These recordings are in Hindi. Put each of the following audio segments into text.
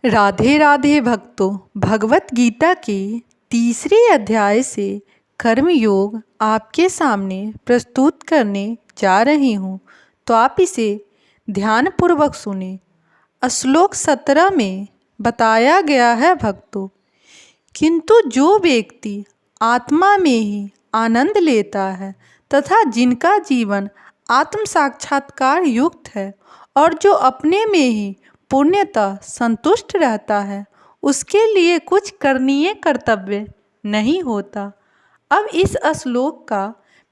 राधे राधे भक्तों, भगवत गीता के तीसरे अध्याय से कर्मयोग आपके सामने प्रस्तुत करने जा रही हूँ, तो आप इसे ध्यानपूर्वक सुने। श्लोक 17 में बताया गया है भक्तों, किंतु जो व्यक्ति आत्मा में ही आनंद लेता है तथा जिनका जीवन आत्म साक्षात्कार युक्त है और जो अपने में ही पूर्णतः संतुष्ट रहता है, उसके लिए कुछ करणीय कर्तव्य नहीं होता। अब इस श्लोक का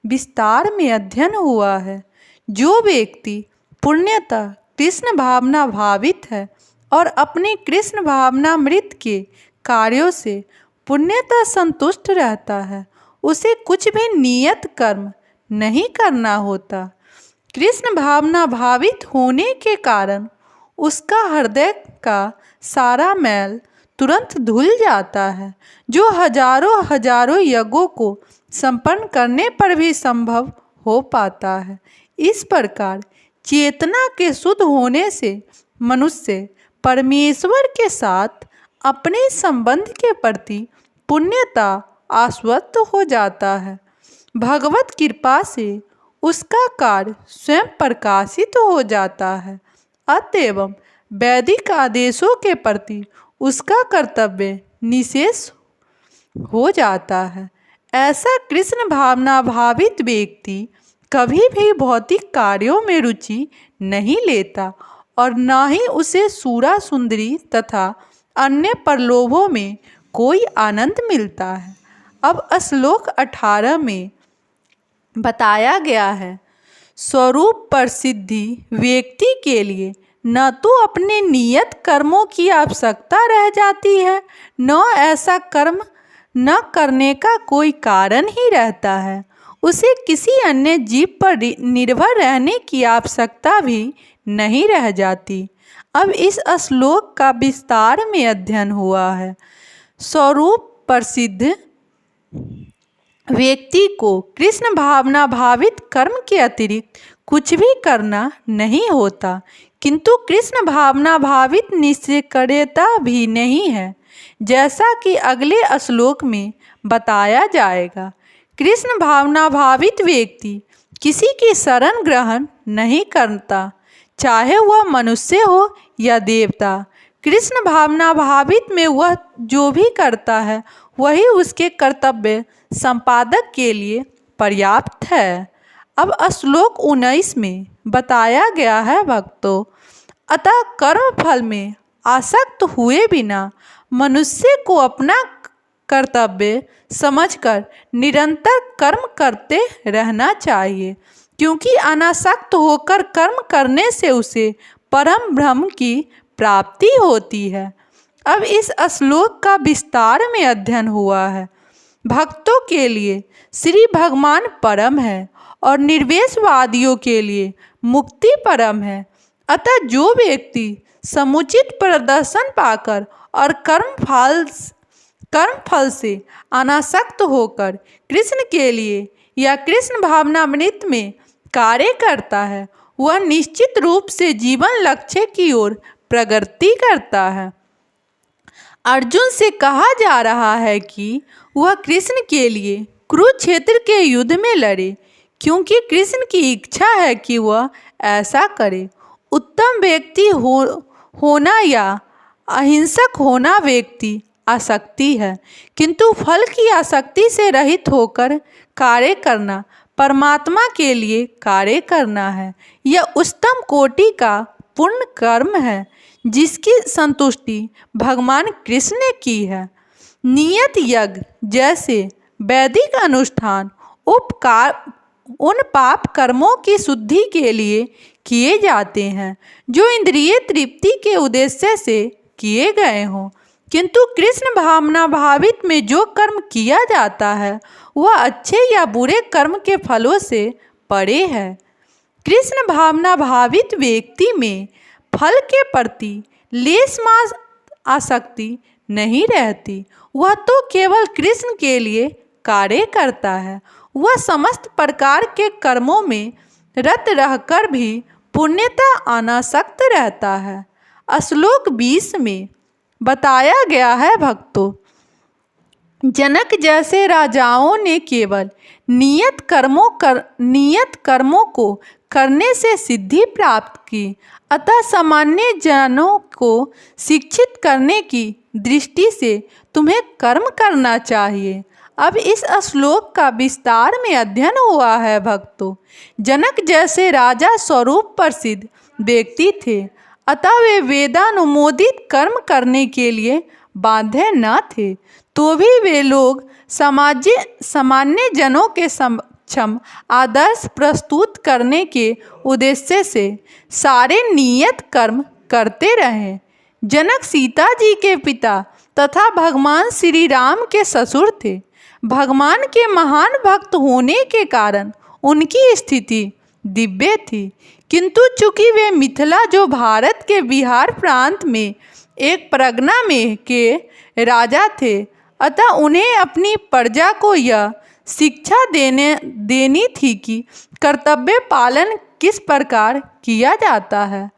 विस्तार में अध्ययन हुआ है। जो व्यक्ति पूर्णतः कृष्ण भावना भावित है और अपने कृष्ण भावनामृत के कार्यों से पूर्णतः संतुष्ट रहता है, उसे कुछ भी नियत कर्म नहीं करना होता। कृष्ण भावना भावित होने के कारण उसका हृदय का सारा मैल तुरंत धुल जाता है, जो हजारों हजारों यज्ञों को संपन्न करने पर भी संभव हो पाता है। इस प्रकार चेतना के शुद्ध होने से मनुष्य परमेश्वर के साथ अपने संबंध के प्रति पूर्णतः आश्वस्त हो जाता है। भगवत कृपा से उसका कार्य स्वयं प्रकाशित हो जाता है। अतएव वैदिक आदेशों के प्रति उसका कर्तव्य निशेष हो जाता है। ऐसा कृष्ण भावना भावित व्यक्ति कभी भी भौतिक कार्यों में रुचि नहीं लेता और न ही उसे सूरा सुंदरी तथा अन्य प्रलोभों में कोई आनंद मिलता है। अब श्लोक 18 में बताया गया है, स्वरूप प्रसिद्धि व्यक्ति के लिए न तो अपने नियत कर्मों की आवश्यकता रह जाती है, न ऐसा कर्म न करने का कोई कारण ही रहता है। उसे किसी अन्य जीव पर निर्भर रहने की आवश्यकता भी नहीं रह जाती। अब इस श्लोक का विस्तार में अध्ययन हुआ है। स्वरूप प्रसिद्ध व्यक्ति को कृष्ण भावना भावित कर्म के अतिरिक्त कुछ भी करना नहीं होता, किंतु कृष्ण भावना भावित निष्क्रियता भी नहीं है, जैसा कि अगले श्लोक में बताया जाएगा। कृष्ण भावना भावित व्यक्ति किसी की शरण ग्रहण नहीं करता, चाहे वह मनुष्य हो या देवता। कृष्ण भावना भावित में वह जो भी करता है वही उसके कर्तव्य संपादक के लिए पर्याप्त है। अब श्लोक 19 में बताया गया है भक्तों, अतः कर्म फल में आसक्त हुए बिना मनुष्य को अपना कर्तव्य समझकर निरंतर कर्म करते रहना चाहिए, क्योंकि अनासक्त होकर कर्म करने से उसे परम ब्रह्म की प्राप्ति होती है। अब इस श्लोक का विस्तार में अध्ययन हुआ है। भक्तों के लिए श्री भगवान परम है और निर्वेशवादियों के लिए मुक्ति परम है। अतः जो व्यक्ति समुचित प्रदर्शन पाकर और कर्म फल से अनासक्त होकर कृष्ण के लिए या कृष्ण भावनामृत में कार्य करता है, वह निश्चित रूप से जीवन लक्ष्य की ओर प्रगति करता है। अर्जुन से कहा जा रहा है कि वह कृष्ण के लिए कुरुक्षेत्र के युद्ध में लड़े, क्योंकि कृष्ण की इच्छा है कि वह ऐसा करे। उत्तम व्यक्ति होना या अहिंसक होना व्यक्ति आसक्ति है, किंतु फल की आसक्ति से रहित होकर कार्य करना परमात्मा के लिए कार्य करना है। यह उच्चतम कोटि का पुण्य कर्म है, जिसकी संतुष्टि भगवान कृष्ण ने की है। नियत यज्ञ जैसे वैदिक अनुष्ठान उपकार उन पाप कर्मों की शुद्धि के लिए किए जाते हैं जो इंद्रिय तृप्ति के उद्देश्य से किए गए हों, किंतु कृष्ण भावना भावित में जो कर्म किया जाता है वह अच्छे या बुरे कर्म के फलों से परे है। कृष्ण भावना भावित व्यक्ति में फल के प्रति लेशमात्र आसक्ति नहीं रहती। वह तो केवल कृष्ण के लिए कार्य करता है। वह समस्त प्रकार के कर्मों में रत रहकर भी पुण्यता अनासक्त रहता है। श्लोक 20 में बताया गया है भक्तों। जनक जैसे राजाओं ने केवल नियत कर्मों को करने से सिद्धि प्राप्त की, अतः सामान्य जनों को शिक्षित करने की दृष्टि से तुम्हें कर्म करना चाहिए। अब इस श्लोक का विस्तार में अध्ययन हुआ है भक्तों। जनक जैसे राजा स्वरूप प्रसिद्ध व्यक्ति थे, अतः वे वेदानुमोदित कर्म करने के लिए बाध्य न थे, तो भी वे लोग सामान्य जनों के समक्ष आदर्श प्रस्तुत करने के उद्देश्य से सारे नियत कर्म करते रहे। जनक सीता जी के पिता तथा भगवान श्री राम के ससुर थे। भगवान के महान भक्त होने के कारण उनकी स्थिति दिव्य थी, किंतु चूंकि वे मिथिला जो भारत के बिहार प्रांत में एक परगना में के राजा थे, अतः उन्हें अपनी प्रजा को यह शिक्षा देनी थी कि कर्तव्य पालन किस प्रकार किया जाता है।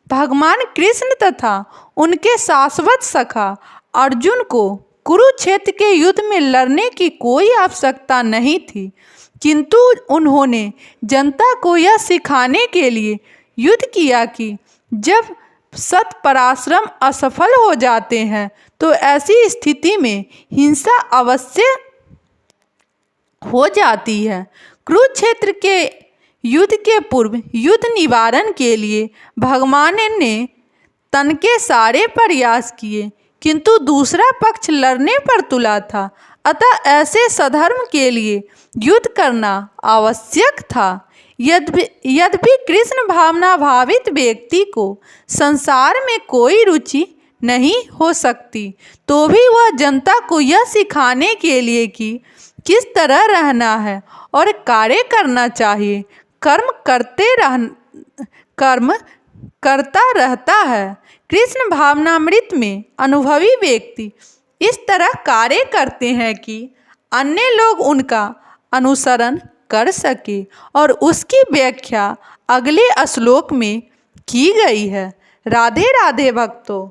भगवान कृष्ण तथा उनके शाश्वत सखा अर्जुन को कुरुक्षेत्र के युद्ध में लड़ने की कोई आवश्यकता नहीं थी, किंतु उन्होंने जनता को यह सिखाने के लिए युद्ध किया कि जब सत पराक्रम असफल हो जाते हैं तो ऐसी स्थिति में हिंसा अवश्य हो जाती है। कुरुक्षेत्र के युद्ध के पूर्व युद्ध निवारण के लिए भगवान ने तन के सारे प्रयास किए, किंतु दूसरा पक्ष लड़ने पर तुला था, अतः ऐसे सधर्म के लिए युद्ध करना आवश्यक था। यद्यपि कृष्ण भावना भावित व्यक्ति को संसार में कोई रुचि नहीं हो सकती, तो भी वह जनता को यह सिखाने के लिए कि किस तरह रहना है और कार्य करना चाहिए, कर्म करता रहता है। कृष्ण भावनामृत में अनुभवी व्यक्ति इस तरह कार्य करते हैं कि अन्य लोग उनका अनुसरण कर सके, और उसकी व्याख्या अगले श्लोक में की गई है। राधे राधे भक्तों।